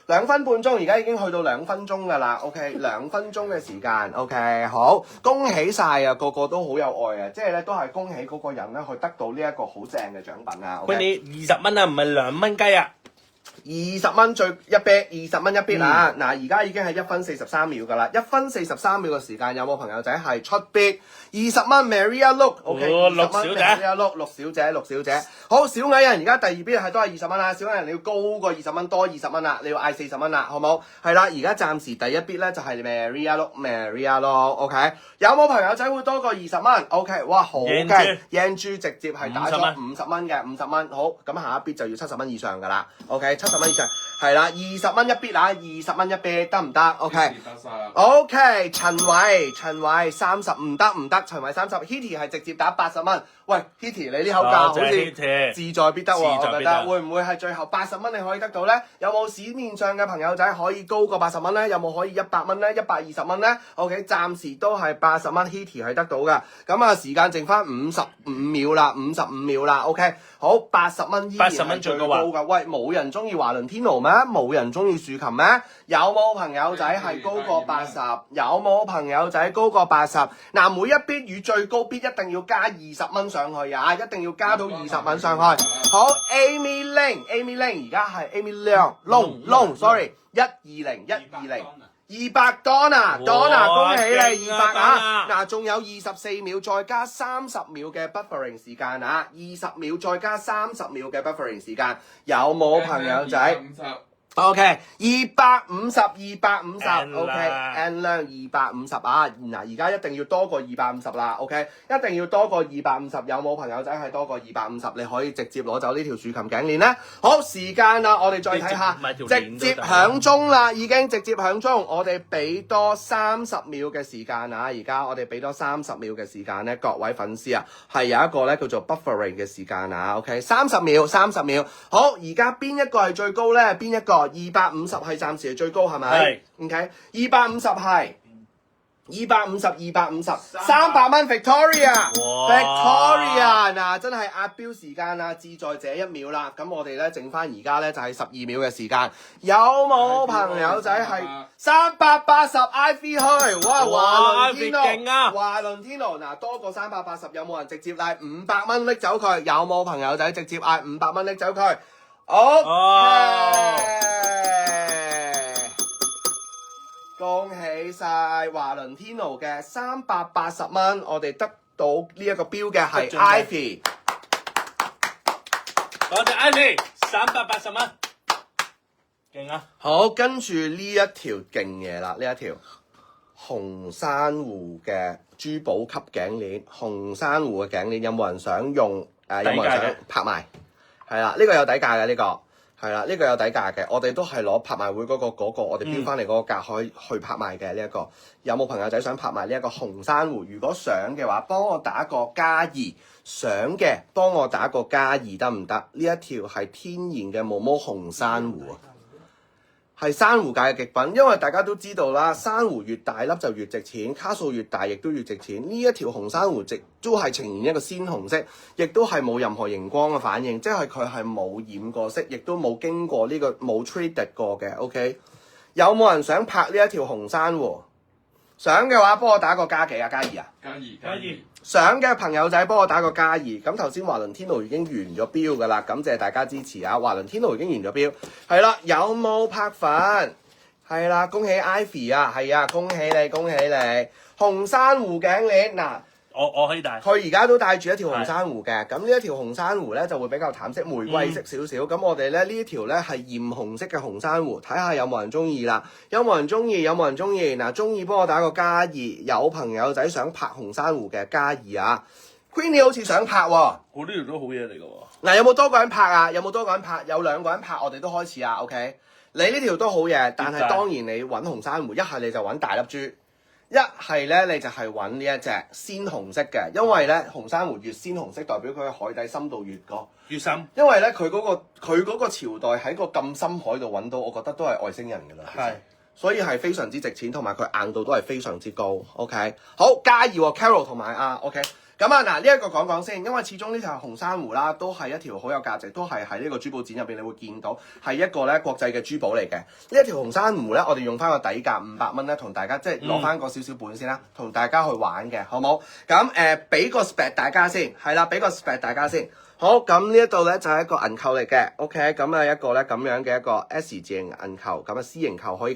2分半鐘，而家已經去到2分鐘㗎啦。OK， 2分鐘嘅時間。OK， 好，恭喜晒啊！個個都好有愛啊，即係咧都係恭喜嗰個人咧，去得到呢一個好正嘅獎品啊。喂，你20蚊啊，唔係2蚊雞啊！20蚊最一 bit，20蚊一 bit 啊！嗱，而家已經係1分43秒㗎啦，1分43秒嘅時間，有冇朋友仔係出 bit？ 20蚊 Maria Look，OK， 20蚊 Maria Look， 陸小姐，好，小矮人而家第2 bit 係都係20蚊啦，小矮人你要高過20蚊，多20蚊啦，你要嗌40蚊啦，好冇？係啦，而家暫時第1 bit 咧就係 Maria Look，OK， 有冇朋友仔會多過20蚊 ？OK， 哇，好嘅 ，Yan 豬直接係打咗50蚊嘅，50蚊，好，咁下一 bit 就要70蚊以上㗎啦 ，OK， 70蚊以上。係啦，20蚊一 bit 啊，20蚊一 bit 得唔得 ？OK， 陳偉30唔得，陳偉30 ，Hitty 係直接打80蚊。喂 ，Hitty 你呢口價好似志在必得喎，我覺得會唔會係最後80蚊你可以得到咧？有冇市面上嘅朋友仔可以高過80蚊咧？有冇可以100蚊咧？120蚊咧 ？OK， 暫時都係80蚊 ，Hitty 係得到㗎。咁啊，時間剩翻55秒啦，55秒啦 ，OK， 好，80蚊依然係最高㗎。喂，冇人中意華倫天奴咩？冇人中意豎琴咩？有冇朋友仔係高過80？有冇朋友仔高過80？嗱，每一 bit 與最高 bit 一定要加20蚊上去啊！一定要加到20蚊上去。好 ，Amy Ling 而家係 Amy Long，sorry， 120 200 Donna， 恭喜你200啊！嗱，仲有24秒，再加30秒嘅 buffering 時間啊！20秒再加30秒嘅 buffering 時間，有冇朋友仔？ OK， 250，OK，N 量250啊！嗱，而家一定要多過250啦 ，OK， 一定要多過250。有冇朋友仔係多過250？你可以直接攞走呢條豎琴頸鏈咧。好，時間啦，我哋再睇下，直接響鐘啦，已經直接響鐘。我哋俾多30秒嘅時間啊！而家我哋俾多30秒嘅時間咧，各位粉絲啊，係有一個咧叫做 buffering 嘅時間啊 ，OK， 30秒。好，而家邊一個係最高咧？邊一個？250係暫時係最高係咪？係。OK， 250係250 300蚊 Victoria 嗱，真係壓標時間啊！志在這一秒啦。咁我哋咧剩翻而家咧就係12秒嘅時間。有冇朋友仔係380 Ivy 去？哇！華倫天奴勁啊！華倫天奴嗱，多過380，有冇人直接嗌500蚊拎走佢？有冇朋友仔直接嗌500蚊拎走佢？恭喜晒華倫天奴嘅380蚊，我哋得到呢一個標嘅係 Ivy， 多謝 Ivy 380蚊，勁啊！好，跟住呢一條勁嘢啦，呢一條紅珊瑚嘅珠寶級頸鏈，紅珊瑚嘅頸鏈有冇人想用？有冇人想拍賣？係啦，呢個有底價嘅呢個。係啦，呢個有底價嘅，我哋都係攞拍賣會嗰個我哋標翻嚟嗰個價可以去拍賣嘅呢一個。有冇朋友仔想拍賣呢一個紅珊瑚？如果想嘅話，幫我打個+2，想嘅幫我打個+2得唔得？呢一條係天然嘅毛毛紅珊瑚啊！係珊瑚界嘅極品，因為大家都知道啦，珊瑚越大粒就越值錢，卡數越大亦都越值錢。呢一條紅珊瑚都係呈現一個鮮紅色，亦都係冇任何熒光嘅反應，即係佢係冇染過色，亦都冇經過呢個冇 treated 過嘅。OK， 有冇人想拍呢一條紅珊瑚？想嘅話，幫我打個+幾啊？+2啊？+2。想嘅朋友仔幫我打個+2。咁頭先華倫天奴已經完咗標㗎啦，感謝大家支持啊！華倫天奴已經完咗標，係啦，有冇拍粉？係啦，恭喜 Ivy 啊，係啊，恭喜你，恭喜你！紅珊瑚頸鏈嗱。我可以戴。佢而家都戴住一條紅珊瑚嘅，咁呢一條紅珊瑚咧就會比較淡色、玫瑰色少少。咁我哋咧呢一條咧係豔紅色嘅紅珊瑚，睇下有冇人中意啦？有冇人中意？嗱，中意幫我打個+2。有朋友仔想拍紅珊瑚嘅+2啊 ！Queenie 好似想拍喎，我呢條都好嘢嚟㗎喎。嗱，有冇多個人拍啊？有2個人拍，我哋都開始啊。OK， 你呢條都好嘢，但係當然你揾紅珊瑚，一係你就揾大粒珠。一係咧，你就係揾呢一隻鮮紅色嘅，因為咧紅珊瑚越鮮紅色，代表佢嘅海底深度越高，越深。因為咧佢嗰個朝代喺個咁深海度揾到，我覺得都係外星人㗎啦。係，所以係非常之值錢，同埋佢硬度都係非常之高。OK， 好+2喎 ，Carol 同埋OK 咁啊，嗱呢一個講先，因為始終呢條紅珊瑚啦，都係一條好有價值，都係喺呢個珠寶展入邊，你會見到係一個咧國際嘅珠寶嚟嘅。呢一條紅珊瑚咧，我哋用翻個底價500蚊咧，同大家即係攞翻個少少本先啦，同大家去玩嘅，好冇？咁俾個 spec 大家先，係啦，俾個 spec 大家先。好，咁呢一度咧就係一個銀扣嚟嘅 ，OK，咁啊一個咧咁樣嘅一個 S 字形銀扣，咁啊 C 型扣可以。